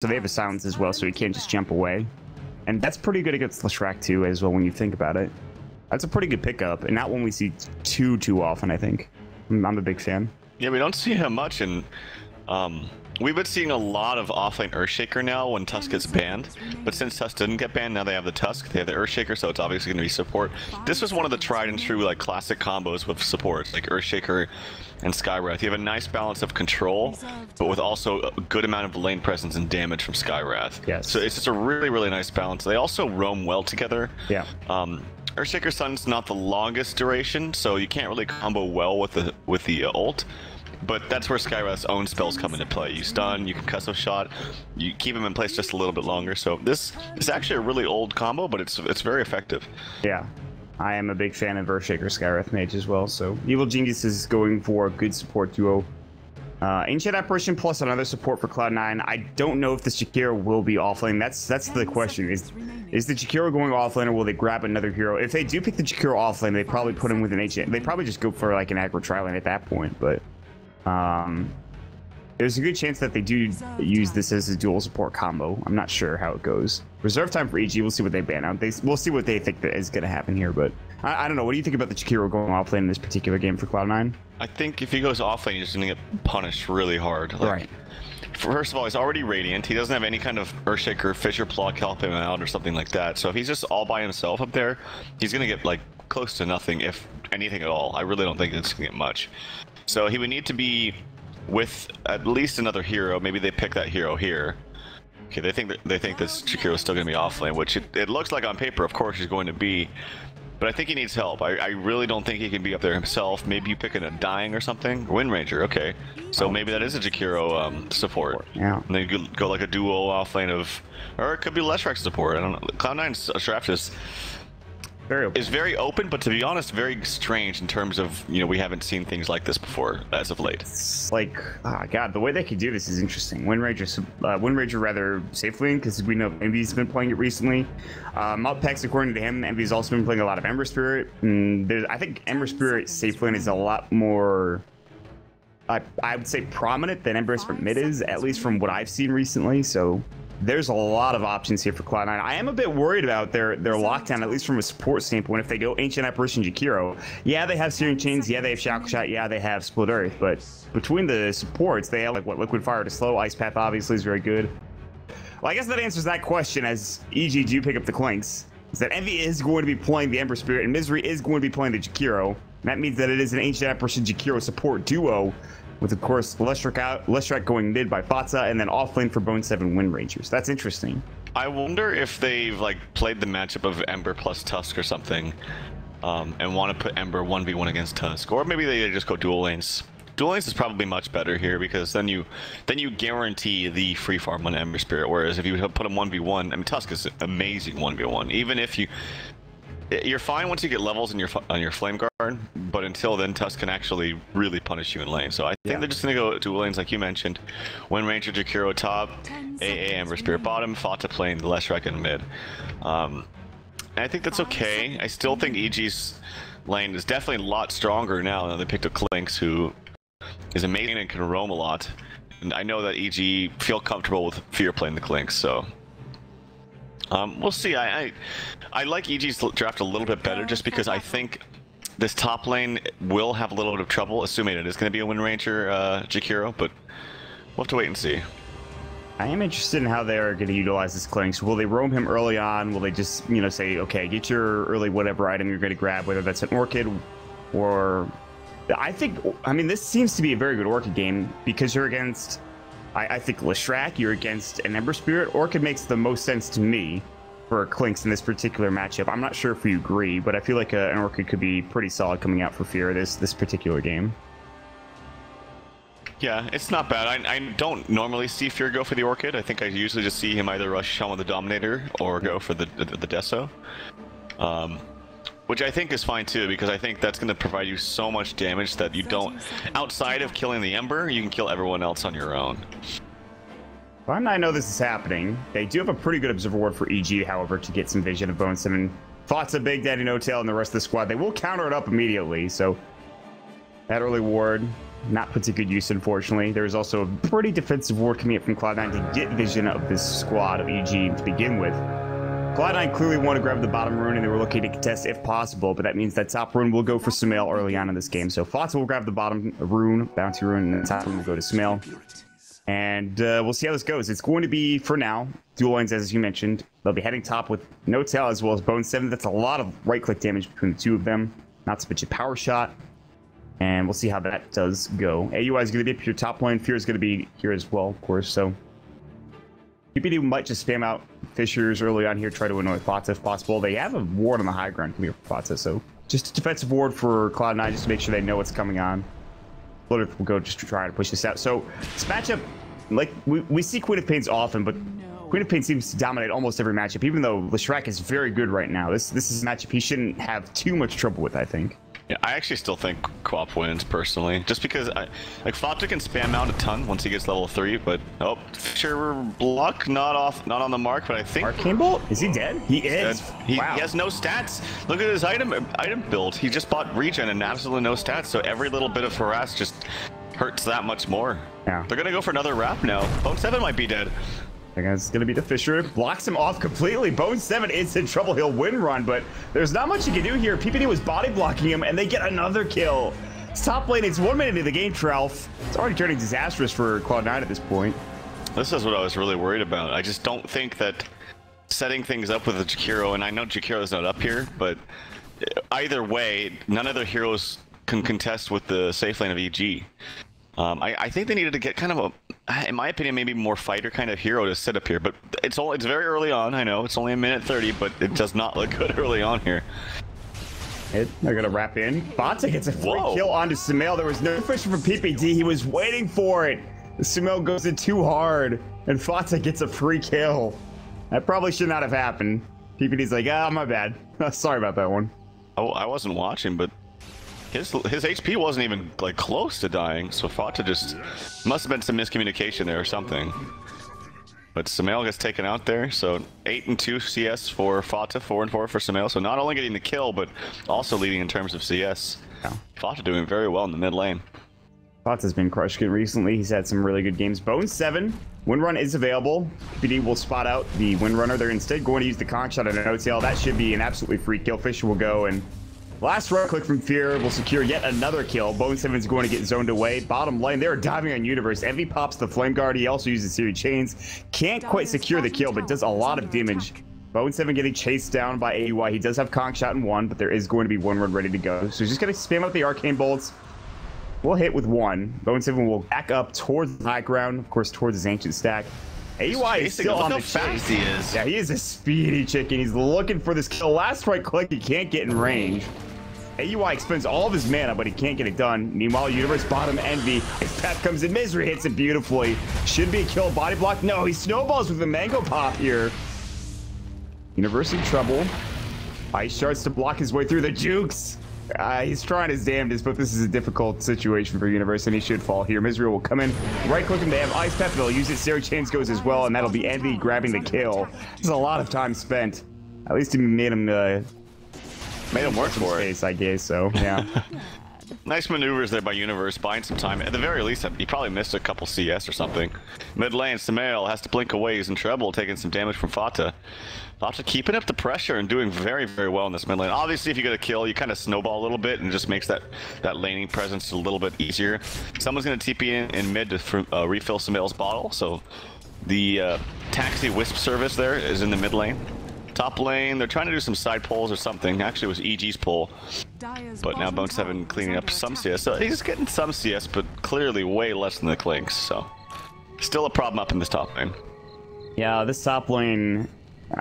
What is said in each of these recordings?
So they have a silence as well, so he can't just jump away. And that's pretty good against Leshrac too, as well, when you think about it. That's a pretty good pickup, and not one we see too often, I think. I'm a big fan. Yeah, we don't see him much, and we've been seeing a lot of offlane Earthshaker now when Tusk gets banned. But since Tusk didn't get banned, now they have the Tusk, they have the Earthshaker, so it's obviously going to be support. This was one of the tried and true like classic combos with supports, like Earthshaker and Skywrath. You have a nice balance of control, but with also a good amount of lane presence and damage from Skywrath. Yes. So it's just a really nice balance. They also roam well together. Yeah. Earthshaker Sun's not the longest duration, so you can't really combo well with the ult. But that's where Skywrath's own spells come into play. You stun, you concussive shot, you keep him in place just a little bit longer. So this is actually a really old combo, but it's very effective. Yeah, I am a big fan of Earthshaker Skywrath Mage as well. So Evil Genius is going for a good support duo. Ancient Apparition plus another support for Cloud9. I don't know if the Jakiro will be offlane. That's the question. Is the Jakiro going offlane, or will they grab another hero? If they do pick the Jakiro offlane, they probably put him with an Ancient. They probably just go for like an aggro tri-lane at that point. But there's a good chance that they do use this as a dual support combo. I'm not sure how it goes. Reserve time for EG. We'll see what they ban out. We'll see what they think that is going to happen here. But I don't know. What do you think about the Jakiro going offlane in this particular game for Cloud9? I think if he goes offlane, he's going to get punished really hard. Like, right. First of all, he's already Radiant. He doesn't have any kind of Earthshaker, Fissure Pluck help him out or something like that. So if he's just all by himself up there, he's going to get like close to nothing, if anything at all. I really don't think it's going to get much. So he would need to be with at least another hero. Maybe they pick that hero here. Okay, they think this Jakiro is still going to be offlane, which it looks like on paper, of course, he's going to be. But I think he needs help. I really don't think he can be up there himself. Maybe you pick in a Dying or something. Wind Ranger, okay. So maybe that is a Jakiro support. Yeah. And then you could go like a duo offlane of, or it could be Leshrac support. I don't know. Cloud9's draft is very open, but to be honest, very strange in terms of, you know, we haven't seen things like this before as of late. It's like, oh god, the way they could do this is interesting. Wind Ranger rather safe lane, because we know Envy's been playing it recently. Mudpex, according to him, Envy's also been playing a lot of Ember Spirit. And I think Ember Spirit safe lane is a lot more, I would say, prominent than Ember Spirit mid is, at least from what I've seen recently. So there's a lot of options here for Cloud9. I am a bit worried about their lockdown, at least from a support standpoint. If they go Ancient Apparition Jakiro, yeah, they have Searing Chains, yeah, they have Shackle Shot, yeah, they have Split Earth, but between the supports, they have like what, Liquid Fire to slow. Ice Path obviously is very good. Well, I guess that answers that question, as EG do pick up the Clinks. Is that Envy is going to be playing the Ember Spirit, and Misery is going to be playing the Jakiro. And that means that it is an Ancient Apparition Jakiro support duo, with, of course, Leshrac going mid by Fatsa, and then offlane for Bone 7 Wind Rangers. That's interesting. I wonder if they've like played the matchup of Ember plus Tusk or something, and want to put Ember 1v1 against Tusk, or maybe they just go dual lanes. Dual lanes is probably much better here, because then you guarantee the free farm on Ember Spirit. Whereas if you put him 1v1, I mean, Tusk is amazing 1v1. Even if you're fine once you get levels on your Flame Guard, but until then, Tusk can actually really punish you in lane. So I think they're just going to go dual lanes like you mentioned. Wind Ranger, Jakiro top, AA Ember Spirit bottom, Fata playing the Leshrac in mid. And I think that's okay. I still think EG's lane is definitely a lot stronger now than they picked up Clinks, who is amazing and can roam a lot. And I know that EG feel comfortable with Fear playing the Clinks, so we'll see. I like EG's draft a little bit better, just because I think this top lane will have a little bit of trouble, assuming it is going to be a Wind Ranger Jakiro, but we'll have to wait and see. I am interested in how they are going to utilize this Clinks. Will they roam him early on? Will they just, you know, say, okay, get your early whatever item you're going to grab, whether that's an Orchid or... I mean, this seems to be a very good Orchid game, because you're against, I think, Leshrac, you're against an Ember Spirit. Orchid makes the most sense to me for Clinks in this particular matchup. I'm not sure if you agree, but I feel like an Orchid could be pretty solid coming out for Fear this particular game. Yeah, it's not bad. I don't normally see Fear go for the Orchid. I think I usually just see him either rush Shaman the Dominator or go for the Deso. Which I think is fine too, because I think that's going to provide you so much damage that you don't, outside of killing the Ember, you can kill everyone else on your own. Well, I know this is happening. They do have a pretty good Observer Ward for EG, however, to get some vision of Bone 7. Thoughts of Big Daddy No Tail and the rest of the squad. They will counter it up immediately, so that early ward not put to good use, unfortunately. There's also a pretty defensive ward coming up from Cloud9 to get vision of this squad of EG to begin with. Cloud9 clearly want to grab the bottom rune, and they were looking to contest if possible, but that means that top rune will go for Sumail early on in this game. So Fata will grab the bottom rune, bounty rune, and the top rune will go to Sumail. And we'll see how this goes. It's going to be, for now, dual lanes, as you mentioned. They'll be heading top with No Tail as well as Bone 7. That's a lot of right-click damage between the two of them. Not to mention Power Shot. And we'll see how that does go. AUI is going to be up your top lane. Fear is going to be here as well, of course. So PPD might just spam out Fissures early on here, try to annoy Fata if possible. They have a ward on the high ground here for Fata, so just a defensive ward for Cloud9 just to make sure they know what's coming on. Blooded will go just to try to push this out. So this matchup, like we see Queen of Pains often, but Queen of Pain seems to dominate almost every matchup, even though Leshrac is very good right now. This is a matchup he shouldn't have too much trouble with, I think. Yeah, I actually still think Quap wins personally, just because Fata can spam out a ton once he gets level 3, but Fisher block not on the mark, but I think Arcane Bolt, is he dead? He is. He wow. has no stats. Look at his item build. He just bought regen and absolutely no stats, so every little bit of harass just hurts that much more. Yeah. They're gonna go for another wrap now. Bone 7 might be dead. I guess it's gonna be the Fisher. Blocks him off completely. Bone 7 is in trouble. He'll win run, but there's not much you can do here. PPD was body blocking him, and they get another kill. It's top lane. It's 1 minute into the game, Tralf. It's already turning disastrous for Cloud9 at this point. This is what I was really worried about. I just don't think that setting things up with a Jakiro, and I know Jakiro's not up here, but either way, none of their heroes can contest with the safe lane of EG. I think they needed to get kind of a, in my opinion, maybe more fighter kind of hero to sit up here. But it's very early on. I know it's only 1:30, but it does not look good early on here. They're gonna wrap in. Fata gets a free kill onto Sumail. There was no Fisher from PPD. He was waiting for it. Sumail goes in too hard, and Fata gets a free kill. That probably should not have happened. PPD's like, my bad. Sorry about that one. Oh, I wasn't watching, but his HP wasn't even like close to dying, so Fata just must have been some miscommunication there or something. But Sumail gets taken out there, so 8 and 2 CS for Fata, 4 and 4 for Sumail. So not only getting the kill, but also leading in terms of CS. Yeah. Fata doing very well in the mid lane. Fata's been crushing it recently. He's had some really good games. Bone 7, win run is available. PPD will spot out the win runner. They're instead going to use the conch shot on an OTL. That should be an absolutely free kill. Fisher will go, and last right click from Fear will secure yet another kill. Bone 7's going to get zoned away. Bottom lane, they're diving on Universe. Envy pops the Flame Guard. He also uses Series Chains. Can't quite secure the kill, but does a lot of damage. Bone 7 getting chased down by AUI. He does have Conch Shot in 1, but there is going to be one run ready to go. So he's just going to spam out the Arcane Bolts. We'll hit with 1. Bone 7 will back up towards the high ground, of course, towards his ancient stack. AUI is still on the chase. He is. Yeah, he is a speedy chicken. He's looking for this kill. Last right click, he can't get in range. AUI expends all of his mana, but he can't get it done. Meanwhile, Universe bottom Envy. His path comes in. Misery hits it beautifully. Should be a kill. Body block. No, he snowballs with a Mango Pop here. Universe in trouble. Ice starts to block his way through the jukes. He's trying his damnedest, but this is a difficult situation for Universe, and he should fall here. Misery will come in. Right click him. They have Ice Path. They'll use it. Series Chains goes as well, and that'll be Envy grabbing the kill. There's a lot of time spent. At least he made him work for it, I guess. So yeah. Nice maneuvers there by Universe, buying some time. At the very least, he probably missed a couple CS or something. Mid lane, Sumail has to blink away. He's in trouble, taking some damage from Fata. Fata keeping up the pressure and doing very, very well in this mid lane. Obviously, if you get a kill, you kind of snowball a little bit and just makes that laning presence a little bit easier. Someone's going to TP in mid to refill Sumail's bottle. So the Taxi Wisp service there is in the mid lane. Top lane, they're trying to do some side pulls or something. Actually, it was EG's pull. But now Bone 7 cleaning up some CS. So he's getting some CS, but clearly way less than the Clinks. So still a problem up in this top lane. Yeah, this top lane,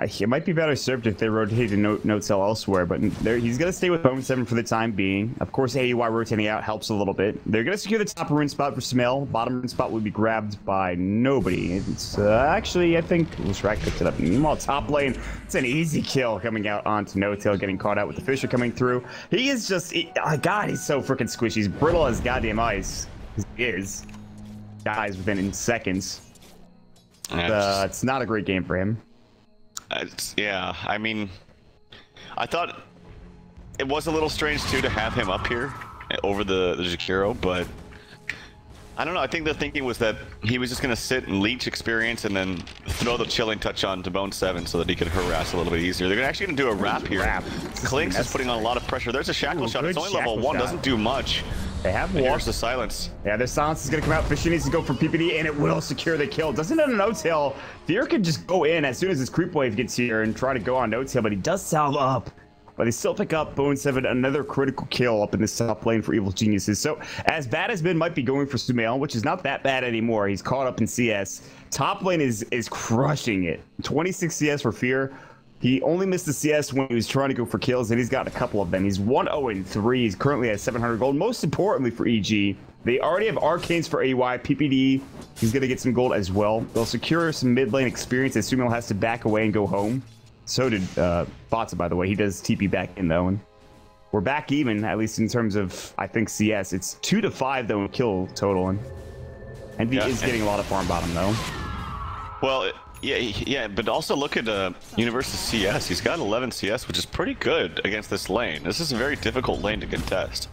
it might be better served if they rotate a note cell elsewhere, but he's going to stay with Bone 7 for the time being. Of course, AUI rotating out helps a little bit. They're going to secure the top rune spot for Sumail. Bottom rune spot will be grabbed by nobody. It's actually, I think, Leshrac picked it up. Meanwhile, top lane, it's an easy kill coming out onto No Tail, getting caught out with the Fisher coming through. He is just, God, he's so freaking squishy. He's brittle as goddamn ice. He is. Dies within seconds. It's not a great game for him. Yeah, I mean, I thought it was a little strange too to have him up here over the Jakiro, but I don't know. I think the thinking was that he was just going to sit and leech experience and then throw the chilling touch on to Bone 7 so that he could harass a little bit easier. They're actually going to do a wrap here. Klinks is putting on a lot of pressure. There's a shackle shot. It's only level 1. Doesn't do much. They have walked. Here's the silence. Yeah, their silence is going to come out. Fisher needs to go for PPD, and it will secure the kill. Doesn't have a no-tail. Fear could just go in as soon as his creep wave gets here and try to go on no-tail, but he does salve up. But they still pick up Bone 7, another critical kill up in this top lane for Evil Geniuses. So as bad as Min might be going for Sumail, which is not that bad anymore. He's caught up in CS. Top lane is crushing it. 26 CS for Fear. He only missed the CS when he was trying to go for kills, and he's got a couple of them. He's 1-0-3. He's currently at 700 gold. Most importantly for EG, they already have Arcanes for AY, PPD. He's going to get some gold as well. They'll secure some mid lane experience as Sumail has to back away and go home. So did Botsa, by the way. He does TP back in, though. And we're back even, at least in terms of, I think, CS. It's 2-5, though, in kill total. And Envy is getting a lot of farm bottom, though. Well, yeah, but also look at Universe's CS. He's got 11 CS, which is pretty good against this lane. This is a very difficult lane to contest.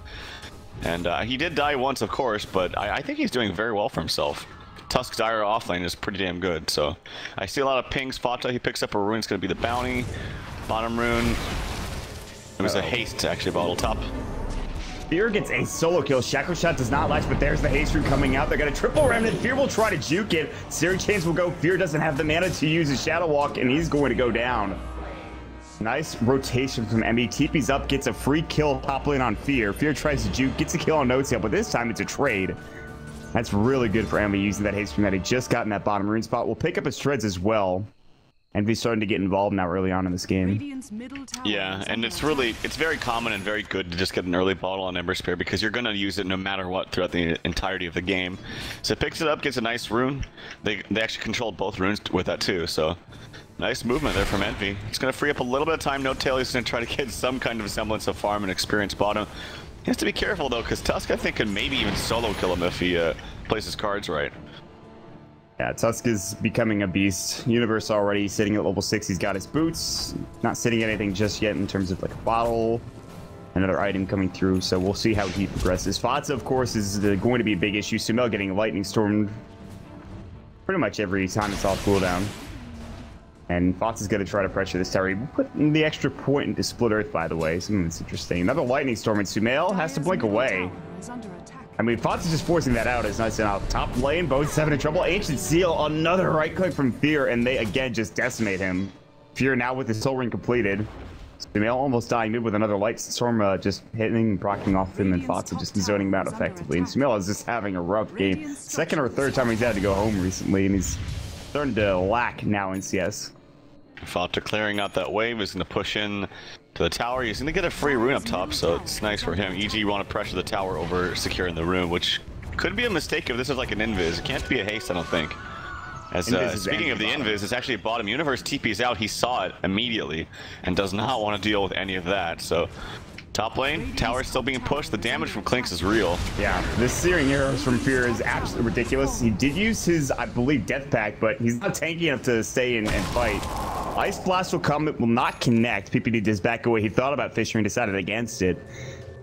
And he did die once, of course, but I think he's doing very well for himself. Tusk's Dire offlane is pretty damn good, so I see a lot of pings. Fata, he picks up a rune. It's going to be the bounty. Bottom rune. It was a haste to actually bottle top. Fear gets a solo kill. Shackle shot does not latch, but there's the haste rune coming out. They're going to triple remnant. Fear will try to juke it. Searing Chains will go. Fear doesn't have the mana to use his Shadow Walk, and he's going to go down. Nice rotation from Emmy. TP's up, gets a free kill top lane on Fear. Fear tries to juke, gets a kill on No-Tail, but this time it's a trade. That's really good for Envy using that haste from that he just got in that bottom rune spot. We'll pick up his treads as well. Envy's starting to get involved now early on in this game. Yeah, and it's very common and very good to just get an early bottle on Ember Spear because you're going to use it no matter what throughout the entirety of the game. So it picks it up, gets a nice rune. They actually controlled both runes with that too, so nice movement there from Envy. It's going to free up a little bit of time. No-Tail is going to try to get some kind of semblance of farm and experience bottom. He has to be careful though, because Tusk I think could maybe even solo kill him if he plays his cards right. Yeah, Tusk is becoming a beast. Universe already sitting at level 6. He's got his boots. Not sitting anything just yet in terms of like a bottle, another item coming through. So we'll see how he progresses. Fatsa, of course, is going to be a big issue. Sumail getting lightning stormed pretty much every time it's off cooldown. And Fatsa's going to try to pressure this tower. He put in the extra point into Split Earth, by the way. Something that's interesting. Another lightning storm, and Sumail has to blink away. I mean, Fatsa's just forcing that out. It's nice enough. Top lane, both 7 in trouble. Ancient Seal, another right click from Fear, and they again just decimate him. Fear now with his soul ring completed. Sumail almost dying mid with another light storm just hitting and procking off him, and Fatsa just zoning him out effectively. And Sumail is just having a rough game. Second or third time he's had to go home recently, and he's starting to lack now in CS. Fata clearing out that wave is going to push in to the tower. He's going to get a free rune up top, so it's nice for him. EG, you want to pressure the tower over securing the rune, which could be a mistake if this is like an invis. It can't be a haste, I don't think. As speaking of the invis, it's actually a bottom. Universe TP's out. He saw it immediately and does not want to deal with any of that. So top lane, tower still being pushed. The damage from Klinks is real. Yeah, this searing arrows from Fear is absolutely ridiculous. He did use his, I believe, death pack, but he's not tanky enough to stay and fight. Ice Blast will come, it will not connect. PPD does back away. He thought about Fisher and decided against it.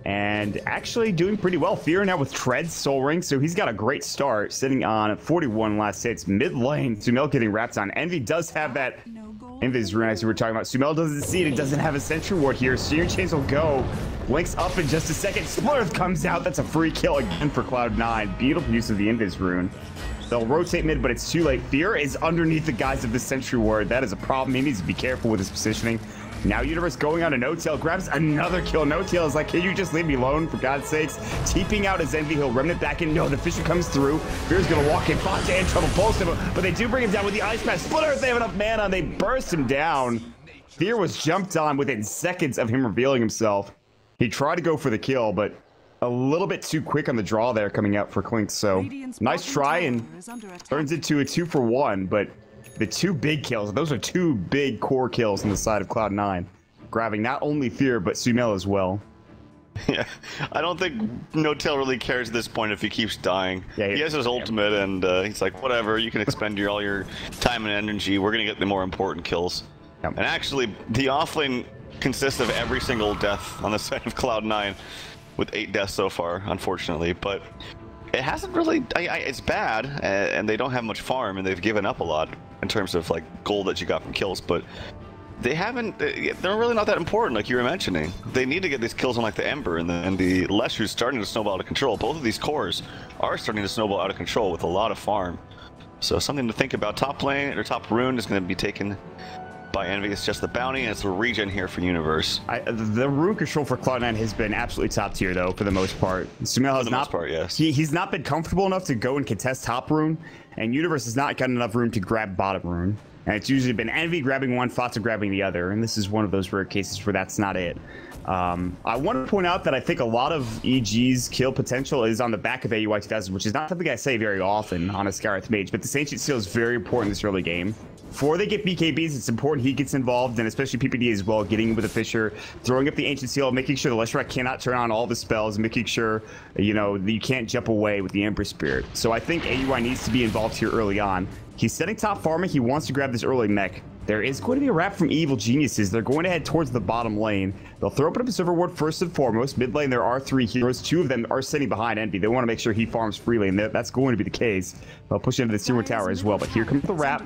And actually doing pretty well. Fear now with Treads, Soul Ring, so he's got a great start, sitting on 41 last hits. Mid lane, Sumail getting wrapped on. Envy does have that invis rune as we were talking about. Sumail doesn't see it. He doesn't have a sentry ward here. Searing Chains will go. Blinks up in just a second. Splurth comes out. That's a free kill again for Cloud9. Beautiful use of the invis rune. They'll rotate mid, but it's too late. Fear is underneath the guise of the sentry ward. That is a problem. He needs to be careful with his positioning. Now Universe going on to No-Tail, grabs another kill. No-Tail is like, can you just leave me alone, for God's sakes? TPing out his Envy. He'll remnant back in. No, the Fisher comes through. Fear's going to walk in. Fontaine in trouble. Pulse him, but they do bring him down with the Ice Pass. Split Earth, they have enough mana. They burst him down. Fear was jumped on within seconds of him revealing himself. He tried to go for the kill, but a little bit too quick on the draw there coming out for Klinks. So nice try and turns into a 2-for-1, but the two big kills, those are two big core kills on the side of Cloud9, grabbing not only Fear but Sumail as well. Yeah, I don't think No-Tail really cares at this point if he keeps dying. Yeah, he has his ultimate, and he's like, whatever, you can expend all your time and energy. We're gonna get the more important kills. Yep. And actually, the offlane consists of every single death on the side of Cloud9, with 8 deaths so far, unfortunately. But it hasn't really. It's bad, and they don't have much farm, and they've given up a lot in terms of like gold that you got from kills. But they haven't. They're really not that important, like you were mentioning. They need to get these kills on like the Ember and the Leshu's starting to snowball out of control. Both of these cores are starting to snowball out of control with a lot of farm. So something to think about. Top lane or top rune is going to be taken by Envy. It's just the bounty, and it's a regen here for Universe. The rune control for Cloud9 has been absolutely top tier, though, for the most part. Sumail has not, yes. He's not been comfortable enough to go and contest top rune, and Universe has not gotten enough room to grab bottom rune. And it's usually been Envy grabbing one, Fata grabbing the other, and this is one of those rare cases where that's not it. I want to point out that I think a lot of EG's kill potential is on the back of AUI 2000, which is not something I say very often on a Skyrath Mage, but this Ancient Seal is very important this early game. Before they get BKBs, it's important he gets involved, and especially PPD as well, getting in with the Fisher, throwing up the Ancient Seal, making sure the Leshrac cannot turn on all the spells, making sure, you know, you can't jump away with the Emperor Spirit. So I think AUI needs to be involved here early on. He's setting top farming. He wants to grab this early mech. There is going to be a wrap from Evil Geniuses. They're going to head towards the bottom lane. They'll throw up an Observer Ward first and foremost. Mid lane, there are 3 heroes. 2 of them are sitting behind Envy. They want to make sure he farms freely, and that's going to be the case. They'll push into the Tier 1 tower as well. But here comes the wrap.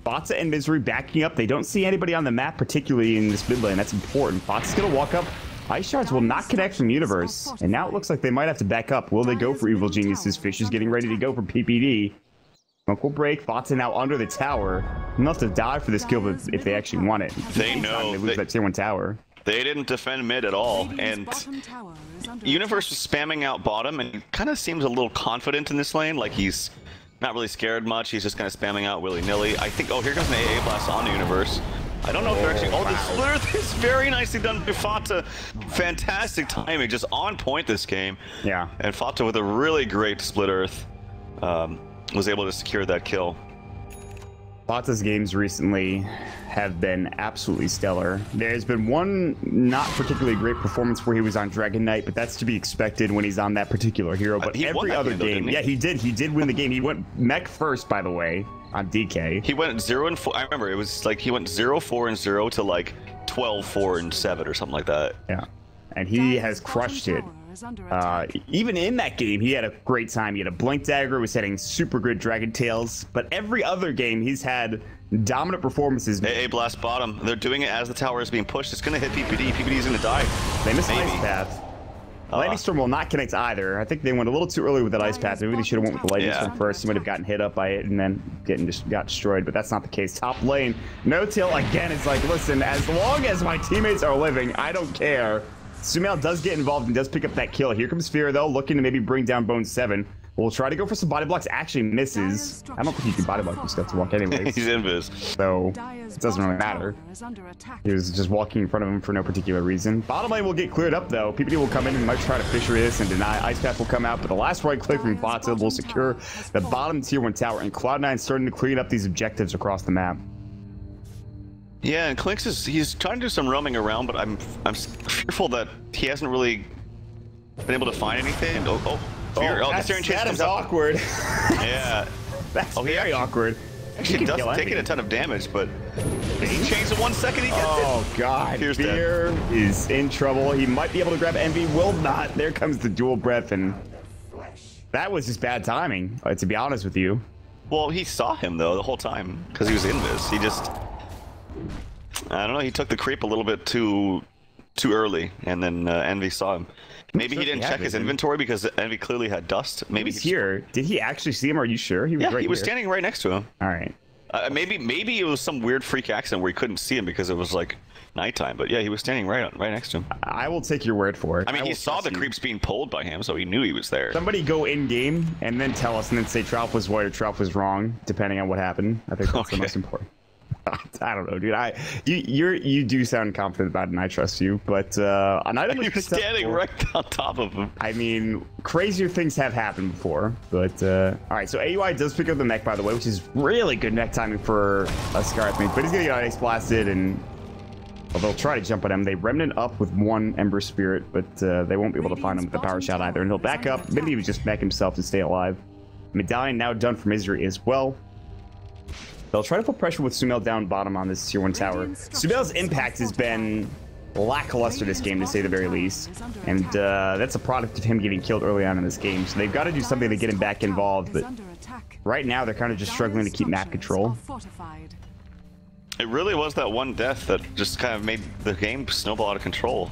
Botza and Misery backing up. They don't see anybody on the map, particularly in this mid lane. That's important. Botza's going to walk up. Ice Shards will not connect from Universe. And now it looks like they might have to back up. Will they go for Evil Geniuses? Fish is getting ready to go for PPD. Smoke will break. Botza now under the tower. Enough to die for this kill if they actually want it. They know they lose that Tier 1 tower. They didn't defend mid at all, and Universe was spamming out bottom, and he kind of seems a little confident in this lane, like he's not really scared much. He's just kind of spamming out willy-nilly. I think, oh, here comes an AA blast on the Universe. I don't know if they're actually, oh, the Split Earth is very nicely done by Fata. Fantastic timing, just on point this game. Yeah. And Fata with a really great Split Earth was able to secure that kill. Botza's games recently have been absolutely stellar. There's been one not particularly great performance where he was on Dragon Knight, but that's to be expected when he's on that particular hero. But every other game, yeah, he did. He did win the game. He went mech first, by the way, on DK. He went 0-4. I remember it was like he went 0-4-0 to like 12-4-7 or something like that. Yeah, and he has crushed it. Even in that game, he had a great time. He had a Blink Dagger, was hitting super good Dragon Tails, but every other game he's had dominant performances. AA blast bottom. They're doing it as the tower is being pushed. It's going to hit PPD. PPD is going to die. They missed Ice Path. Lightning Storm will not connect either. I think they went a little too early with that Ice Path. Maybe they should have went with the Lightning Storm first. He might have gotten hit up by it and then got destroyed, but that's not the case. Top lane, No Tail again is like, listen, as long as my teammates are living, I don't care. Sumail does get involved and does pick up that kill. Here comes Fear, though, looking to maybe bring down Bone 7. We'll try to go for some body blocks. Actually misses. I don't think he can body block this guy to walk anyways. He's invis. So it doesn't really matter. He was just walking in front of him for no particular reason. Bottom lane will get cleared up, though. PPD will come in and might try to fisher this and deny. Ice Path will come out, but the last right click from Botza will secure the bottom tier 1 tower, and Cloud9 starting to clean up these objectives across the map. Yeah, and Clinks he's trying to do some roaming around, but I'm fearful that he hasn't really been able to find anything. That is awkward. Yeah. That's very awkward. Actually, does taking a ton of damage, but he changed in 1 second. He gets it. God. Fear is in trouble. He might be able to grab Envy. Will not. There comes the dual breath, and that was just bad timing, to be honest with you. Well, he saw him, though, the whole time, because he was invis. He just... I don't know, he took the creep a little bit too early, and then Envy saw him. Maybe he didn't check his inventory because Envy clearly had dust. Maybe he's here. Did he actually see him? Are you sure? He was he was standing right next to him. All right. Maybe it was some weird freak accident where he couldn't see him because it was like nighttime. But yeah, he was standing right next to him. I will take your word for it. I mean, he saw the creeps being pulled by him, so he knew he was there. Somebody go in game and then tell us, and then say Trout was right or Trout was wrong, depending on what happened. I think that's the most important. I don't know, dude. You do sound confident about it, and I trust you. But an item you're standing right on top of him. I mean, crazier things have happened before. But all right, so AUI does pick up the mech, by the way, which is really good mech timing for a Scarlet mate. But he's gonna get ice blasted, and they'll try to jump at him. They remnant up with 1 Ember Spirit, but they won't be able to find him with the power shot either. And he'll back up. Maybe he would just mech himself to stay alive. Medallion now done for Misery as well. They'll try to put pressure with Sumail down bottom on this tier 1 tower. Sumail's impact has been lackluster this game, to say the very least. And that's a product of him getting killed early on in this game. So they've got to do something to get him back involved. But right now, they're kind of just struggling to keep map control. It really was that one death that just kind of made the game snowball out of control.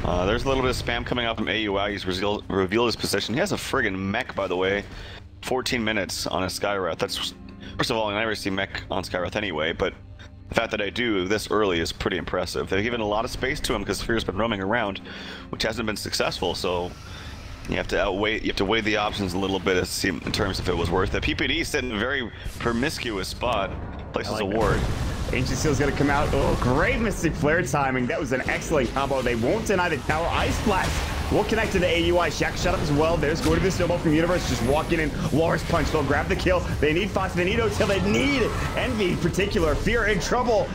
There's a little bit of spam coming out from AUI. He's revealed his position. He has a friggin' mech, by the way. 14 minutes on a Skywrath. That's, first of all, I never see mech on Skywrath anyway, but the fact that I do this early is pretty impressive. They've given a lot of space to him because Fear's been roaming around, which hasn't been successful, so you have to weigh the options a little bit to see in terms if it was worth it. PPD is sitting in a very promiscuous spot, places a ward. Ancient Seal's gonna come out. Oh, great Mystic Flare timing. That was an excellent combo. They won't deny the tower. Ice Blast will connect to the AUI. Shack shot up as well. There's going to be the snowball from the Universe. Just walking in. Walrus Punch. They'll grab the kill. They need Fox. They need O'Tail. They need Envy in particular. Fear in trouble.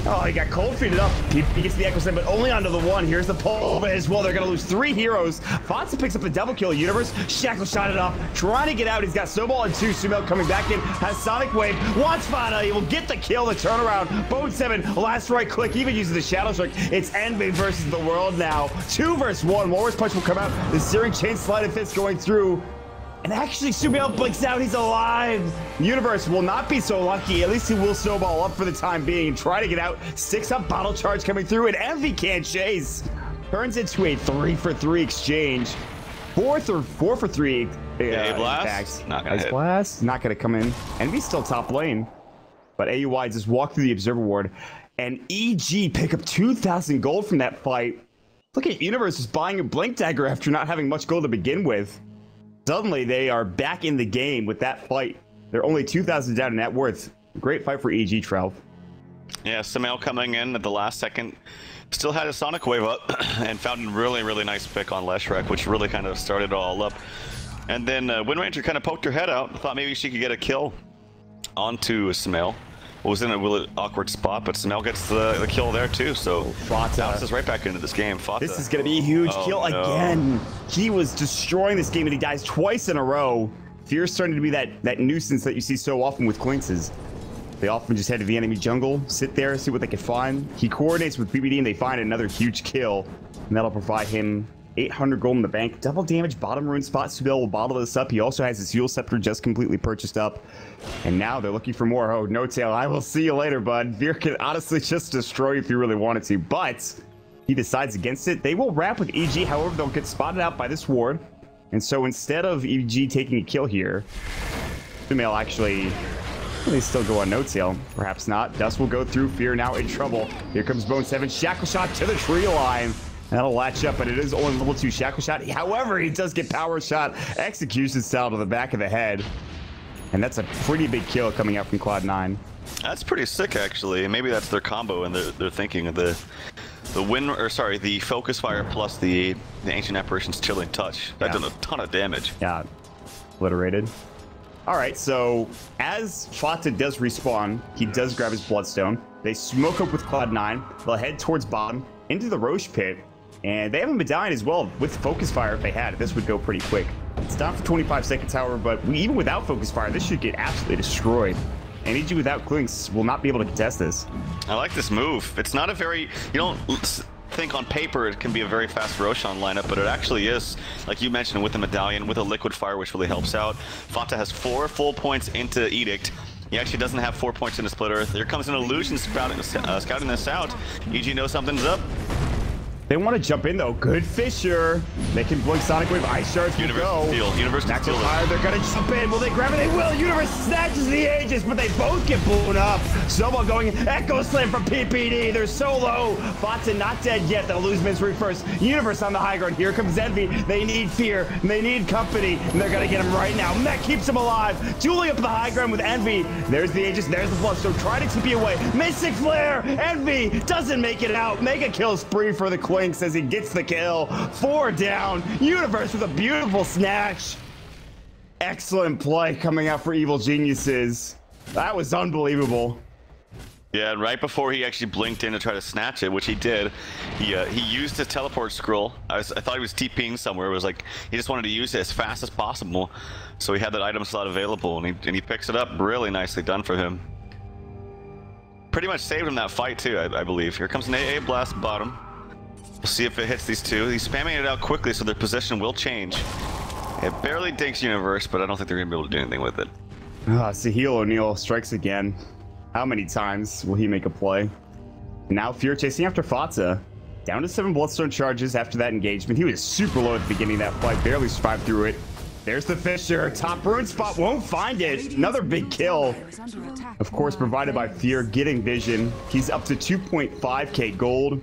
Oh, he got cold feeded up. He gets the Echo Slam, but only onto the one. Here's the pull as well. They're going to lose 3 heroes. Fonsa picks up the double kill. Universe, Shackle shot it up. Trying to get out. He's got Snowball and 2. Sumail coming back in. Has Sonic Wave. Wants Fana. He will get the kill. The turnaround. Bone 7. Last right click. Even uses the Shadow Strike. It's Envy versus the world now. 2 versus 1. Walrus Punch will come out. The Searing Chain Slide of Fist going through. And actually, Sumail blinks out. He's alive. Universe will not be so lucky. At least he will snowball up for the time being and try to get out. 6-up bottle charge coming through, and Envy can't chase. Turns into a 3-for-3 exchange. 4 for 3. Blast. Not gonna Ice hit. Blast. Not gonna come in. Envy's still top lane, but AUI just walked through the Observer Ward, and EG pick up 2,000 gold from that fight. Look at Universe just buying a Blink Dagger after not having much gold to begin with. Suddenly, they are back in the game with that fight. They're only 2,000 down in net worth. Great fight for EG, Trev. Yeah, Sumail coming in at the last second. Still had a Sonic Wave up and found a really, really nice pick on Leshrac, which really kind of started it all up. And then Wind Ranger kind of poked her head out. Thought maybe she could get a kill onto Sumail. Was in a really awkward spot, but Sumail gets the kill there too, so bounces right back into this game. Fata. This is going to be a huge kill again. He was destroying this game, and he dies twice in a row. Fear's starting to be that nuisance that you see so often with Clinxes. They often just head to the enemy jungle, sit there, see what they can find. He coordinates with PPD, and they find another huge kill, and that'll provide him 800 gold in the bank. Double damage, bottom rune spot. Sumail will bottle this up. He also has his Fuel Scepter just completely purchased up. And now they're looking for more. Oh, No Tail, I will see you later, bud. Veer could honestly just destroy you if you really wanted to, but he decides against it. They will wrap with EG. However, they'll get spotted out by this ward. And so instead of EG taking a kill here, Sumail actually... They still go on No Tail. Perhaps not. Dust will go through. Fear now in trouble. Here comes Bone 7. Shackle shot to the tree line. That'll latch up, but it is only level 2 Shackle Shot. However, he does get Power Shot, Execution Style to the back of the head. And that's a pretty big kill coming out from Cloud9. That's pretty sick, actually. Maybe that's their combo, and they're thinking of the Focus Fire plus the Ancient Apparition's Chilling Touch. That did a ton of damage. Yeah, obliterated. All right, so as Fata does respawn, he does grab his Bloodstone. They smoke up with Cloud9. They'll head towards bottom into the Roche Pit. And they have a medallion as well with Focus Fire. If they had it, this would go pretty quick. It's down for 25 seconds, however, but even without Focus Fire, this should get absolutely destroyed. And EG without Clinks will not be able to contest this. I like this move. It's not a very... You don't think on paper it can be a very fast Roshan lineup, but it actually is, like you mentioned, with the medallion, with a Liquid Fire, which really helps out. Fata has 4 full points into Edict. He actually doesn't have 4 points into Split Earth. Here comes an Illusion scouting this out. EG knows something's up. They want to jump in, though. Good Fisher. They can blink Sonic Wave. Ice Shards will go. Universe to steal. They're going to jump in. Will they grab it? They will. Universe snatches the Aegis, but they both get blown up. Snowball going. Echo Slam from PPD. They're so low. Fata not dead yet. They'll lose Misery first. Universe on the high ground. Here comes Envy. They need Fear. They need company. And they're going to get him right now. Mech keeps him alive. Julie up the high ground with Envy. There's the Aegis. There's the Bloodstone. Try to TP away. Mystic Flare. Envy doesn't make it out. Mega kill spree for the Clinks as he gets the kill. 4 down. Universe with a beautiful snatch. Excellent play coming out for Evil Geniuses. That was unbelievable. Yeah, and right before he actually blinked in to try to snatch it, which he did, he used his teleport scroll. I thought he was TPing somewhere. It was like he just wanted to use it as fast as possible, so he had that item slot available, and he picks it up. Really nicely done for him. Pretty much saved him that fight too, I believe. Here comes an AA Blast bottom. We'll see if it hits these two. He's spamming it out quickly, so their position will change. It barely digs Universe, but I don't think they're going to be able to do anything with it. Sahil O'Neal strikes again. How many times will he make a play? Now Fear chasing after Fatsa. Down to 7 Bloodstone charges after that engagement. He was super low at the beginning of that fight, barely survived through it. There's the Fisher. Top rune spot, won't find it. Another big kill. Of course, provided by Fear, getting vision. He's up to 2.5k gold.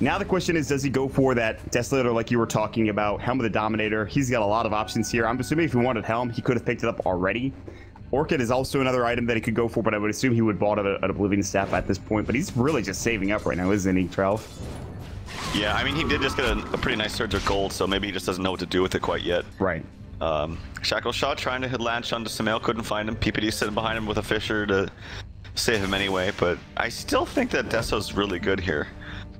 Now the question is, does he go for that Desolator like you were talking about? Helm of the Dominator. He's got a lot of options here. I'm assuming if he wanted Helm, he could have picked it up already. Orchid is also another item that he could go for, but I would assume he would bought an Oblivion Staff at this point. But he's really just saving up right now, isn't he, Trelf? Yeah, I mean, he did just get a pretty nice surge of gold, so maybe he just doesn't know what to do with it quite yet. Right. Shackle Shot trying to hit latch onto Samael, couldn't find him. PPD sitting behind him with a Fisher to save him anyway, but I still think that Deso's really good here.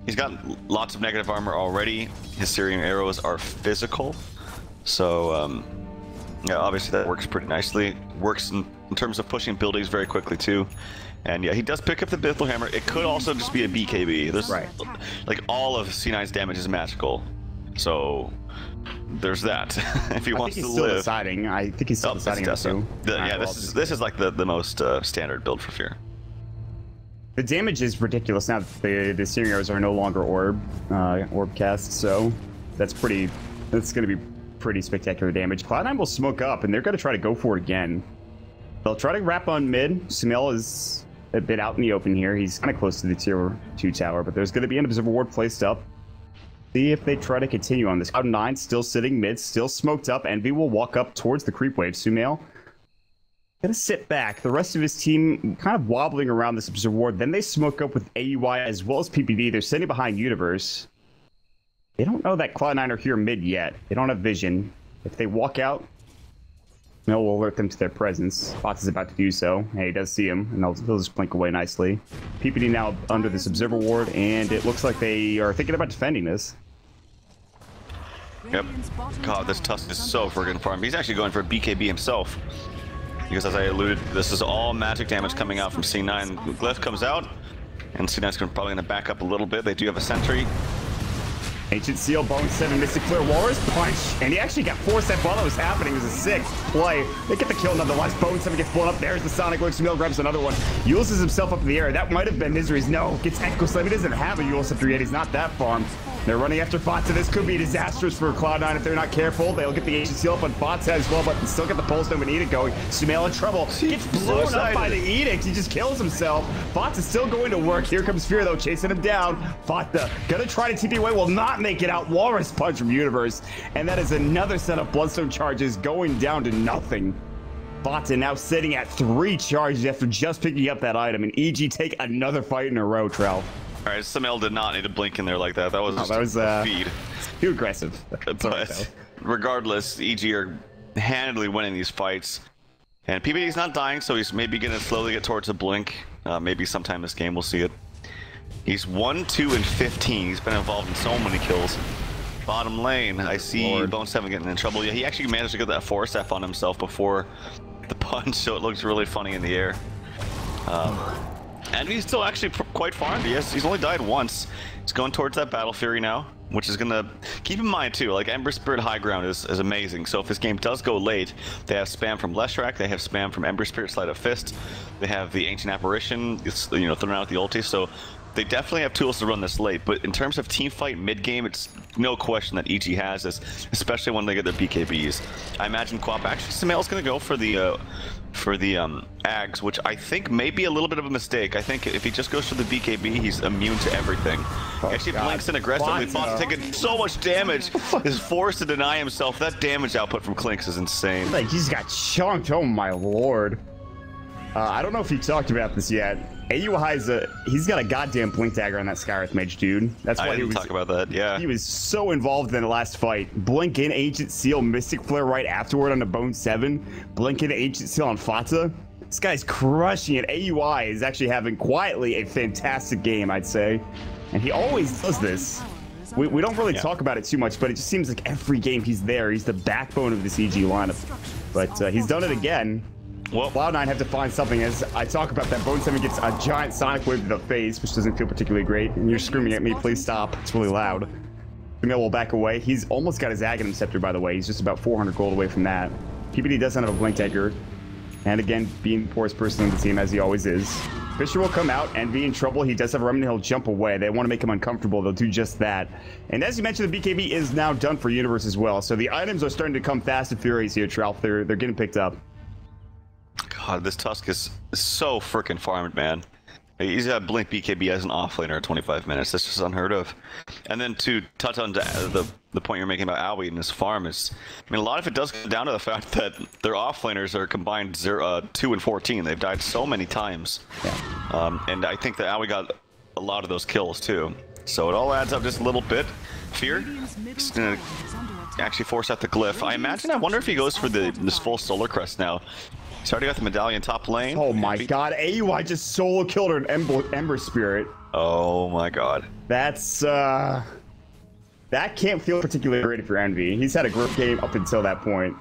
He's got lots of negative armor already. His Syrian arrows are physical, so yeah, obviously that works pretty nicely. Works in terms of pushing buildings very quickly too. And yeah, he does pick up the Bithel Hammer. It could also just be a BKB. There's like all of C9's damage is magical, so there's that. If he wants to live. Deciding. I think he's still deciding. Yeah, this is like the most standard build for Fear. The damage is ridiculous now that the Searing Arrows are no longer orb cast, so that's going to be pretty spectacular damage. Cloud9 will smoke up, and they're going to try to go for it again. They'll try to wrap on mid. Samael is a bit out in the open here. He's kind of close to the tier 2 tower, but there's going to be an Observer Ward placed up. See if they try to continue on this. Cloud9 still sitting mid, still smoked up. Envy will walk up towards the creep wave. Sumail gonna sit back. The rest of his team kind of wobbling around this Observer Ward. Then they smoke up with AUI as well as PPD. They're sitting behind Universe. They don't know that Cloud9 are here mid yet. They don't have vision. If they walk out, Mel will alert them to their presence. Fox is about to do so. Hey, he does see him, and he'll just blink away nicely. PPD now under this Observer Ward, and it looks like they are thinking about defending this. Yep. God, this Tusk is so friggin' farm. He's actually going for a BKB himself. Because as I alluded, this is all magic damage coming out from C9. Glyph comes out, and C9's probably going to back up a little bit. They do have a sentry. Ancient Seal, Bone 7, Mystic Flare, Walrus Punch, and he actually got 4 set while that was happening. It was a 6th play. They get the kill nonetheless. Bone 7 gets blown up. There's the Sonic Lurks. Mill grabs another one. Uses himself up in the air. That might have been Misery's. No, gets Echo Slam. He doesn't have a Yule Scepter yet. He's not that farmed. They're running after Fatsa. This could be disastrous for Cloud9 if they're not careful. They'll get the Ancient Seal up on Fatsa as well, but still get the Pulse Dome and Edict going. Sumail in trouble. Gets blown up by the Edict. He just kills himself. Fatsa's still going to work. Here comes Fear, though, chasing him down. Fatsa gonna try to TP away. Will not make it out. Walrus Punch from Universe. And that is another set of Bloodstone charges going down to nothing. Fatsa now sitting at 3 charges after just picking up that item. And EG take another fight in a row, Trell. All right, Samael did not need to blink in there like that. That was just a feed. Too aggressive. But regardless, EG are handily winning these fights. And PPD's not dying, so he's maybe going to slowly get towards a blink. Maybe sometime this game we'll see it. He's 1, 2, and 15. He's been involved in so many kills. Bottom lane, I see Bone 7 getting in trouble. Yeah, he actually managed to get that Force F on himself before the punch, so it looks really funny in the air. And he's still actually quite farmed. Yes, he's only died once. He's going towards that Battle Fury now, which is gonna keep in mind too. Like Ember Spirit High Ground is amazing. So if this game does go late, they have spam from Leshrac, they have spam from Ember Spirit Sleight of Fist, they have the Ancient Apparition. It's thrown out with the ulti. So they definitely have tools to run this late. But in terms of team fight mid game, it's no question that EG has this, especially when they get their BKBs. I imagine Quap actually Samael's gonna go for the Ags, which I think may be a little bit of a mistake. I think if he just goes for the BKB, he's immune to everything. He actually blinks in aggressively. Bot's taking so much damage, is forced to deny himself. That damage output from Clinks is insane. Like, he's got chunked, oh my lord. I don't know if you talked about this yet. AUI he's got a goddamn blink dagger on that Skywrath Mage, dude. That's why I didn't talk about that. Yeah, he was so involved in the last fight. Blink in, Ancient Seal, Mystic Flare right afterward on the Bone 7. Blink in, Ancient Seal on Fatsa. This guy's crushing it. AUI is actually having quietly a fantastic game, I'd say, and he always does this. We don't really talk about it too much, but it just seems like every game he's there. He's the backbone of this EG lineup, but he's done it again. Well, Cloud9 have to find something. As I talk about that, Bone 7 gets a giant Sonic Wave to the face, which doesn't feel particularly great. And you're screaming at me, please stop. It's really loud. Sumail will back away. He's almost got his Aghanim Scepter, by the way. He's just about 400 gold away from that. PPD doesn't have a Blink Dagger. And again, being the poorest person on the team, as he always is. Fisher will come out and be in trouble. He does have a Remnant. He'll jump away. They want to make him uncomfortable. They'll do just that. And as you mentioned, the BKB is now done for Universe as well. So the items are starting to come fast and furious here, Tralf. They're getting picked up. God, this Tusk is so freaking farmed, man. He's got Blink BKB as an offlaner at 25 minutes. That's just unheard of. And then to touch on the point you're making about Owie and his farm is, I mean, a lot of it does come down to the fact that their offlaners are combined 2 and 14. They've died so many times. Yeah. And I think that Owie got a lot of those kills too. So it all adds up just a little bit. Fear is going to actually force out the glyph. I wonder if he goes for this full Solar Crest now. He's already got the medallion top lane. Oh my god, AUI just solo killed an Ember Spirit. Oh my god. That's, that can't feel particularly great for Envy. He's had a great game up until that point.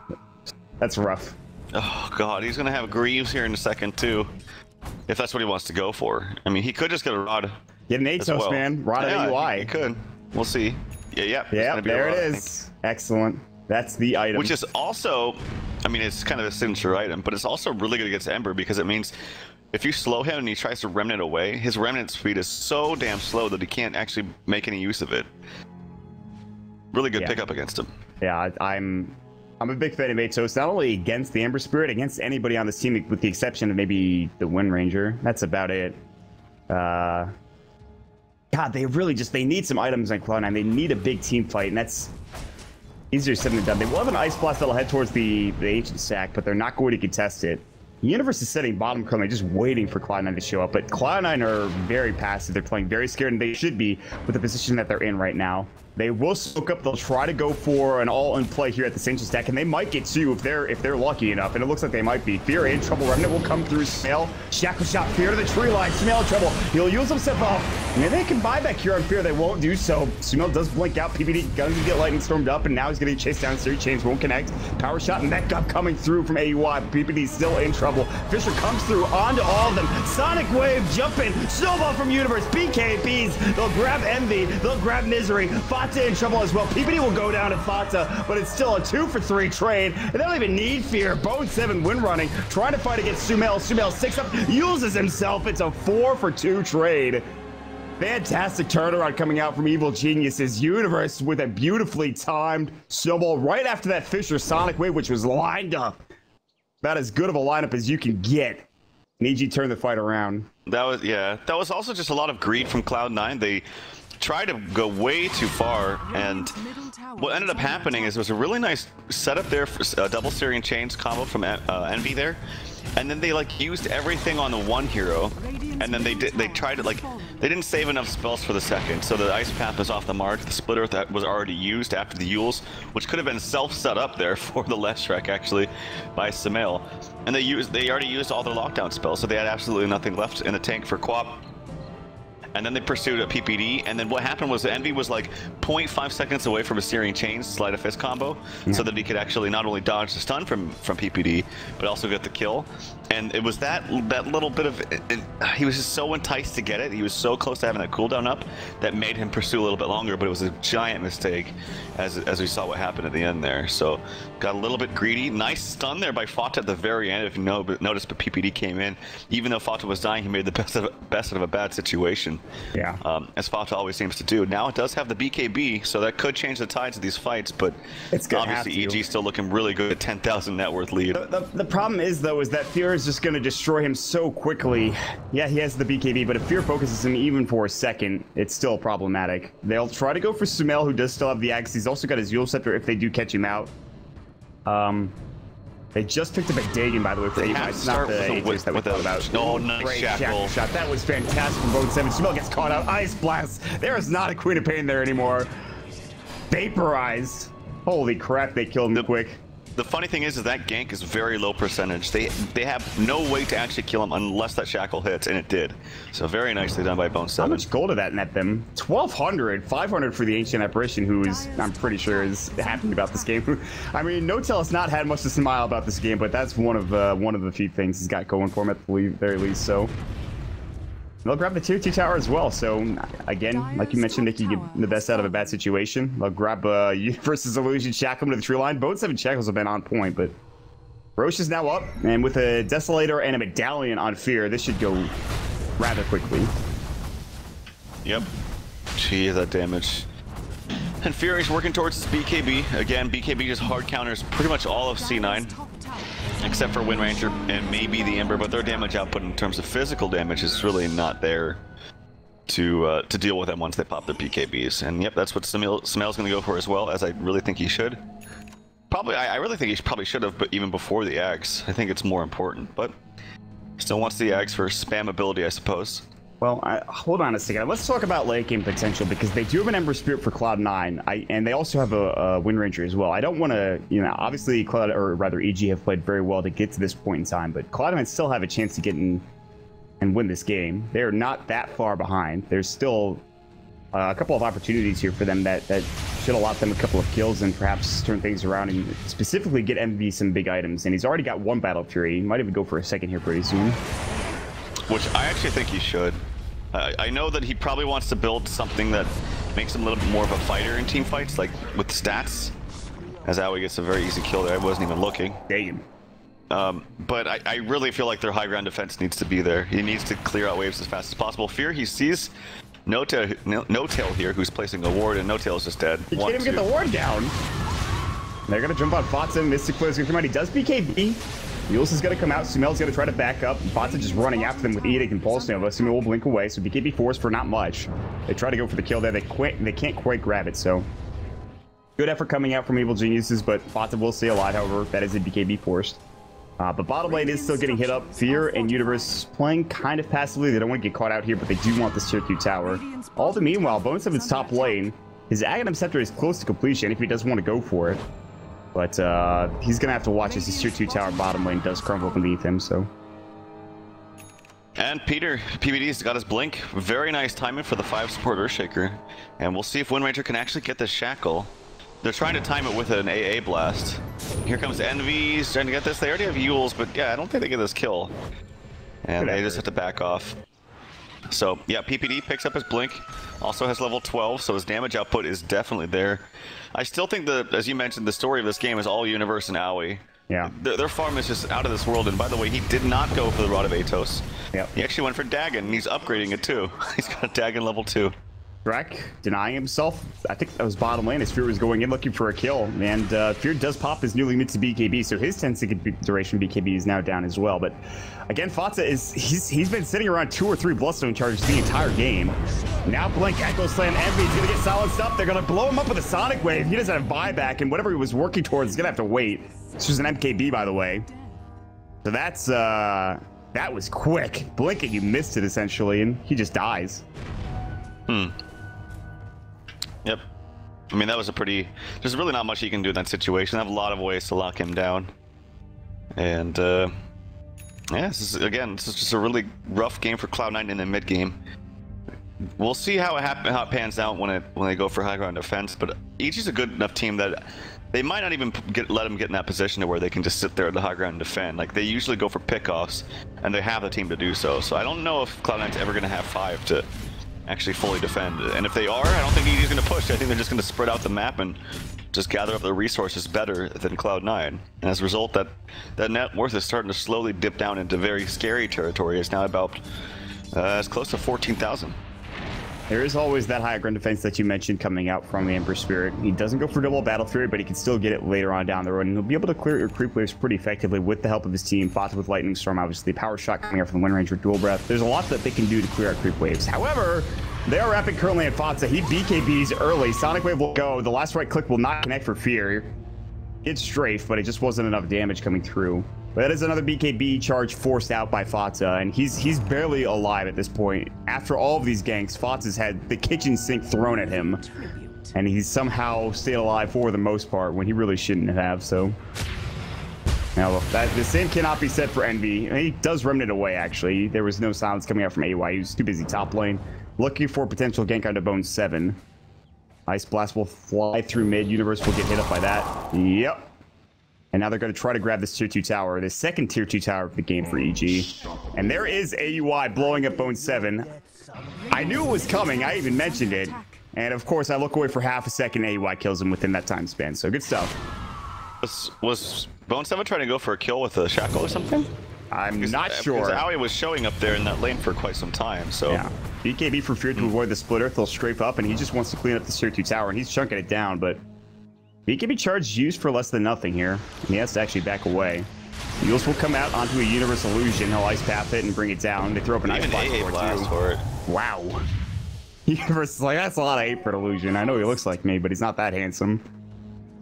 That's rough. Oh god, he's gonna have Greaves here in a second too. If that's what he wants to go for. I mean, he could just get a Rod. Get an Atos, man. Rod at AUI. He could. We'll see. Yeah, there it is. Excellent. That's the item. Which is also, I mean, it's kind of a signature item, but it's also really good against Ember because it means if you slow him and he tries to Remnant away, his Remnant speed is so damn slow that he can't actually make any use of it. Really good pickup against him. Yeah, I'm a big fan of Atos, not only against the Ember Spirit, against anybody on this team, with the exception of maybe the Wind Ranger. That's about it. God, they really they need some items on Cloud9. They need a big team fight, and that's easier said than done. They will have an Ice Blast that'll head towards the Ancient Sack, but they're not going to contest it. The Universe is sitting bottom currently, just waiting for Cloud9 to show up, but Cloud9 are very passive. They're playing very scared, and they should be with the position that they're in right now. They will soak up. They'll try to go for an all-in play here at the Ancient Stack, and they might get two if they're lucky enough, and it looks like they might be. Fear in trouble. Remnant will come through. Sumail. Shackle shot. Fear to the tree line. Sumail in trouble. He'll use himself up. Maybe they can buy back here on Fear. They won't do so. Sumail does blink out. PPD going to get lightning stormed up, and now he's getting chased down. Series chains won't connect. Power shot and neck up coming through from AUI. PPD's still in trouble. Fisher comes through onto all of them. Sonic Wave jumping. Snowball from Universe. BKBs. They'll grab Envy. They'll grab Misery. Fata in trouble as well. PPD will go down to Fata, but it's still a 2-for-3 trade. And they don't even need Fear. Bone 7 wind running, trying to fight against Sumail. Sumail 6 up, uses himself. It's a 4-for-2 trade. Fantastic turnaround coming out from Evil Geniuses. Universe with a beautifully timed snowball right after that Fisher Sonic Wave, which was lined up. About as good of a lineup as you can get. EG turned the fight around. That was also just a lot of greed from Cloud9. They tried to go way too far, and what ended up happening is it was a really nice setup there for a double Syrian Chains combo from Envy there, and then they used everything on the one hero, and then they tried to they didn't save enough spells for the second, so the Ice Path was off the mark. The Splitter that was already used after the Yules, which could have been self-set up there for the Leshrac actually by Sumail, and they already used all their lockdown spells, so they had absolutely nothing left in the tank for Quap. And then they pursued a PPD, and then what happened was Envy was 0.5 seconds away from a Syrian Chains Sleight of Fist combo, so that he could actually not only dodge the stun from PPD, but also get the kill. And it was that little bit of he was just so enticed to get it. He was so close to having that cooldown up that made him pursue a little bit longer, but it was a giant mistake as we saw what happened at the end there. So got a little bit greedy. Nice stun there by Fata at the very end, if you noticed, but PPD came in. Even though Fata was dying, he made the best out of a bad situation. Yeah. As Fata always seems to do. Now it does have the BKB, so that could change the tides of these fights, but it's obviously EG still looking really good at 10,000 net worth lead. The problem is, though, is that Fear is just going to destroy him so quickly. Yeah, he has the BKB, but if Fear focuses him even for a second, it's still problematic. They'll try to go for Sumail, who does still have the axe. He's also got his Yule Scepter if they do catch him out. They just picked up a Dagon, by the way, for AUI. It's not the Aegis that we thought about. Oh, nice Great shackle shot. That was fantastic from Bone 7. Sumail gets caught out. Ice Blast. There is not a Queen of Pain there anymore. Vaporized. Holy crap, they killed him quick. The funny thing is that gank is very low percentage. They have no way to actually kill him unless that shackle hits, and it did. So very nicely done by Bone 7. How much gold did that net them? 1,200, 500 for the Ancient Apparition, who is, I'm pretty sure, is happy about this game. I mean, No-Tell has not had much to smile about this game, but that's one of the few things he's got going for him at the very least. So They'll grab the tier 2 tower as well. So again, like you mentioned, Nick, you get the best out of a bad situation. They'll grab Universe's Illusion, shackle him to the tree line. Both 7 shackles have been on point, but Roche is now up, and with a Desolator and a Medallion on Fear, this should go rather quickly. Yep. Gee, that damage. And Fury's working towards his BKB. Again, BKB just hard counters pretty much all of C9, except for Wind Ranger and maybe the Ember, but their damage output in terms of physical damage is really not there to deal with them once they pop their BKBs. And yep, that's what Smel's going to go for as well, as I really think he should. Probably, I really think he probably should have, but even before the Axe. I think it's more important, but still wants the Axe for spamability, I suppose. Well, hold on a second. Let's talk about late game potential, because they do have an Ember Spirit for Cloud9, and they also have a Wind Ranger as well. I don't want to, obviously EG have played very well to get to this point in time, but Cloud9 still have a chance to get in and win this game. They're not that far behind. There's still a couple of opportunities here for them that should allot them a couple of kills and perhaps turn things around and specifically get MV some big items. And he's already got 1 Battle Fury. He might even go for a second here pretty soon. Which I actually think he should. I know that he probably wants to build something that makes him a little bit more of a fighter in team fights, like with stats. As Aoi gets a very easy kill there. I wasn't even looking. Damn. But I really feel like their high ground defense needs to be there. He needs to clear out waves as fast as possible. Fear, he sees No Tail here, who's placing a ward, and No Tail is just dead. He can't even get the ward down. They're going to jump on Fatsa. Mystic Flare is going to come out. He does BKB. Mules is going to come out. Sumel's going to try to back up. Fatsa just running after them with Edict and Pulse Nova. Sumel will blink away, so BKB forced for not much. They try to go for the kill there. They can't quite grab it, so good effort coming out from Evil Geniuses, but Fatsa will stay alive, however. That is a BKB forced. But bottom lane is still getting hit up. Fear and Universe playing kind of passively. They don't want to get caught out here, but they do want this tier 2 tower. All the meanwhile, Bones of his top lane. His Aghanim Scepter is close to completion if he does want to go for it. But he's going to have to watch as his tier 2 tower bottom lane does crumble beneath him, so. And Peter, PBD's got his blink. Very nice timing for the 5 support Earthshaker. And we'll see if Wind Ranger can actually get this shackle. They're trying to time it with an AA blast. Here comes Envy's trying to get this. They already have Yules, but yeah, I don't think they get this kill. And they just have to back off. So yeah, PPD picks up his blink. Also has level 12, so his damage output is definitely there. I still think that, as you mentioned, the story of this game is all Universe and Aoi. Yeah. Their farm is just out of this world, and by the way, he did not go for the Rod of Atos. Yep. He actually went for Dagon, and he's upgrading it too. He's got a Dagon level 2. Drek denying himself. I think that was bottom lane as Fear was going in looking for a kill. And Fear does pop his newly minted BKB, so his 10-second duration BKB is now down as well. But again, Fatsa he's been sitting around 2 or 3 Bloodstone charges the entire game. Now Blink, Echo Slam, Envy's gonna get solid stuff. They're gonna blow him up with a Sonic Wave. He doesn't have buyback, and whatever he was working towards is gonna have to wait. This was an MKB, by the way. So that's that was quick. Blink and you missed it essentially, and he just dies. Yep. I mean, that was a pretty... There's really not much you can do in that situation. I have a lot of ways to lock him down. And, yeah, this is just a really rough game for Cloud9 in the mid-game. We'll see how it pans out when they go for high ground defense, but EG's a good enough team that they might not even let them get in that position to where they can just sit there at the high ground and defend. Like, they usually go for pickoffs, and they have the team to do so. So I don't know if Cloud9's ever going to have 5 to actually fully defend. And if they are, I don't think EG's going to push. I think they're just going to spread out the map and just gather up the resources better than Cloud9. And as a result, that net worth is starting to slowly dip down into very scary territory. It's now about as close to 14,000. There is always that high ground defense that you mentioned coming out from the Ember Spirit. He doesn't go for double Battle Fury, but he can still get it later on down the road, and he'll be able to clear your creep waves pretty effectively with the help of his team. Fatsa with Lightning Storm, obviously, Power Shot coming out from the Wind Ranger, Dual Breath. There's a lot that they can do to clear out creep waves. However, they are wrapping currently at Fatsa. He BKBs early. Sonic Wave will go. The last right click will not connect for Fear. It's strafe, but it just wasn't enough damage coming through. But that is another BKB charge forced out by Fatsa, and he's barely alive at this point. After all of these ganks, Fatsa's had the kitchen sink thrown at him, and he's somehow stayed alive for the most part when he really shouldn't have, so. Now, the same cannot be said for Envy. He does Remnant away, actually. There was no silence coming out from AY. He was too busy top lane, looking for potential gank onto Bone 7. Ice Blast will fly through mid. Universe will get hit up by that. Yep. And now they're going to try to grab this tier 2 tower, the second tier 2 tower of the game for EG. And there is AUI blowing up Bone 7. I knew it was coming. I even mentioned it. And of course, I look away for half a second. AUI kills him within that time span. So good stuff. Was Bone 7 trying to go for a kill with a shackle or something? I'm not sure. Because Aoi was showing up there in that lane for quite some time. So yeah, BKB for fear to avoid the split earth. They'll strafe up, and he just wants to clean up the tier 2 tower, and he's chunking it down. But BKB charge used for less than nothing here, and he has to actually back away. Eagles will come out onto a Universe Illusion. He'll Ice Path it and bring it down. They throw up an Ice Blast for it, too. Wow. Universe is like, that's a lot of hate for an Illusion. I know he looks like me, but he's not that handsome.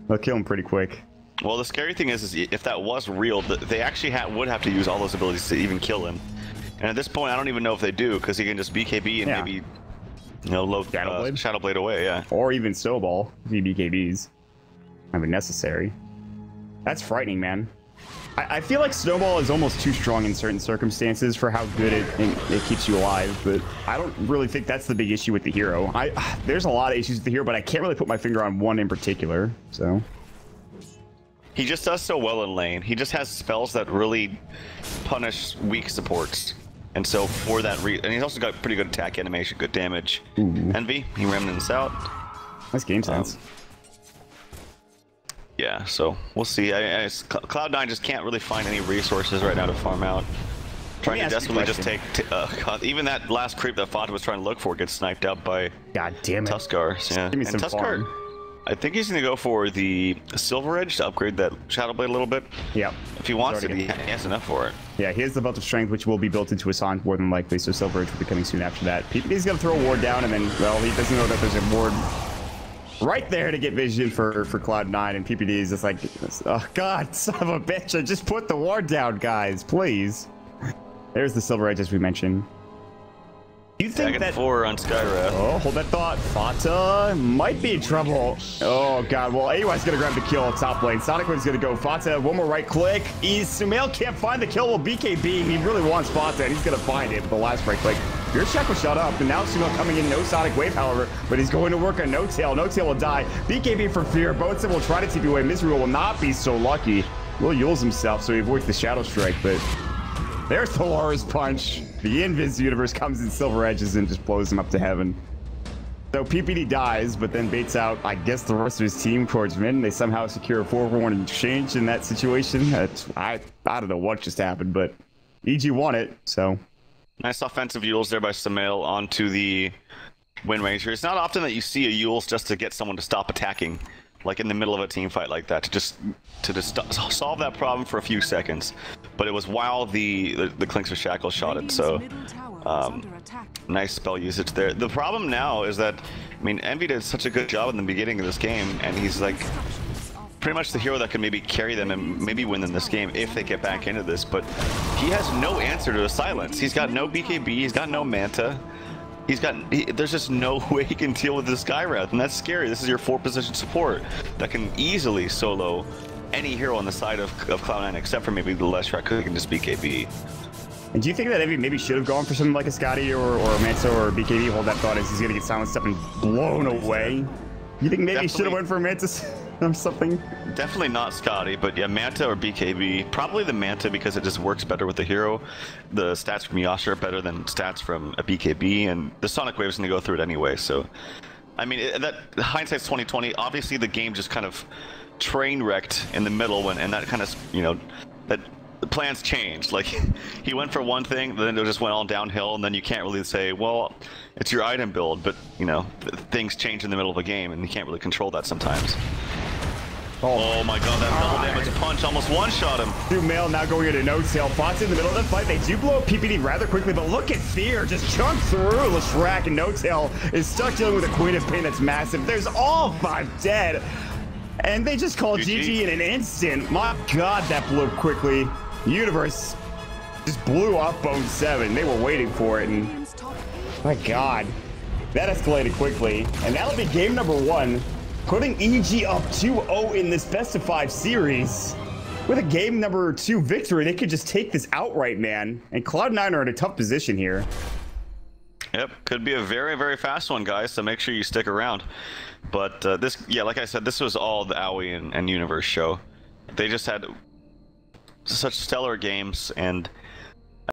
They'll kill him pretty quick. Well, the scary thing is if that was real, they actually would have to use all those abilities to even kill him. And at this point, I don't even know if they do, because he can just BKB and maybe, you know, load Shadow Blade away, yeah. Or even Snowball if he BKBs. I mean, necessary. That's frightening, man. I feel like Snowball is almost too strong in certain circumstances for how good it keeps you alive, but I don't really think that's the big issue with the hero. There's a lot of issues with the hero, but I can't really put my finger on one in particular, so. He just does so well in lane. He just has spells that really punish weak supports. And so for that and he's also got pretty good attack animation, good damage. Ooh. Envy, he remnants out. Nice game sense. Yeah, so we'll see. Cloud9 just can't really find any resources right now to farm out. Trying to desperately just take... even that last creep that Fata was trying to look for gets sniped out by God damn it. Tuskar. Yeah. Give me some Tuskar, farm. I think he's going to go for the Silver Edge to upgrade that Shadow Blade a little bit. Yeah. If he wants it, he has enough for it. Yeah, he has the Belt of Strength, which will be built into his Haunt more than likely, so Silver Edge will be coming soon after that. He's going to throw a ward down, and then, well, he doesn't know that there's a ward right there to get vision for Cloud9, and PPD is just like, oh god, son of a bitch, I just put the ward down, guys, please. There's the Silver Edge, as we mentioned. You think that 4 on Skywrath. Oh, hold that thought. Fata might be in trouble. Oh god, well, AUI's gonna grab the kill on top lane. Sonic Wind's gonna go. Fata, one more right click. Sumail can't find the kill. Well, BKB, he really wants Fata, and he's gonna find it with the last right click. Your check was shut up, and now Sumail coming in, no Sonic Wave, however, but he's going to work on No Tail. No Tail will die. BKB for fear. Boneson will try to TP away. Misery will not be so lucky. Will Yules himself, so he avoids the Shadow Strike, but there's the Laura's Punch. The Invis universe comes in Silver Edges and just blows him up to heaven. So PPD dies, but then baits out, I guess, the rest of his team towards mid. They somehow secure a 4-for-1 exchange in that situation. I don't know what just happened, but EG won it, so. Nice offensive Yules there by Sumail onto the Wind Ranger. It's not often that you see a Yules just to get someone to stop attacking, like in the middle of a team fight like that, to just solve that problem for a few seconds. But it was while the Clinks of Shackle shot it, so nice spell usage there. The problem now is that, I mean, Envy did such a good job in the beginning of this game, and he's like pretty much the hero that can maybe carry them and maybe win them this game if they get back into this, but he has no answer to a silence. He's got no BKB, he's got no Manta. There's just no way he can deal with the Skywrath, and that's scary. This is your 4-position support that can easily solo any hero on the side of Cloud9, except for maybe the Leshrac, who can just BKB. And do you think that Envy maybe should have gone for something like a Scotty or a Manta or BKB? Hold that thought as he's going to get silenced up and blown away. You think maybe he should have went for a Manta or something? Definitely not Scotty, but yeah, Manta or BKB. Probably the Manta because it just works better with the hero. The stats from Yasha are better than stats from a BKB, and the Sonic Wave's going to go through it anyway, so. I mean, that hindsight's 2020. Obviously, the game just kind of train wrecked in the middle, and that kind of, you know, that the plans changed. Like, he went for one thing, then it just went all downhill, and then you can't really say, well, it's your item build, but, you know, things change in the middle of a game, and you can't really control that sometimes. Oh my god, that double damage punch almost one-shot him. Sumail now going into No Tail. Fox in the middle of the fight. They do blow up PPD rather quickly, but look at Fear just chunk through Leshrac, and No Tail is stuck dealing with a Queen of Pain that's massive. There's all 5 dead. And they just call GG in an instant. My god, that blew up quickly. Universe just blew up Bone 7. They were waiting for it, and my god. That escalated quickly. And that'll be game number 1. Putting EG up 2-0 in this best of 5 series. With a game number 2 victory, they could just take this outright, man. And Cloud9 are in a tough position here. Yep, could be a very, very fast one, guys, so make sure you stick around. But this, yeah, like I said, this was all the Aoi and Universe show. they just had such stellar games, and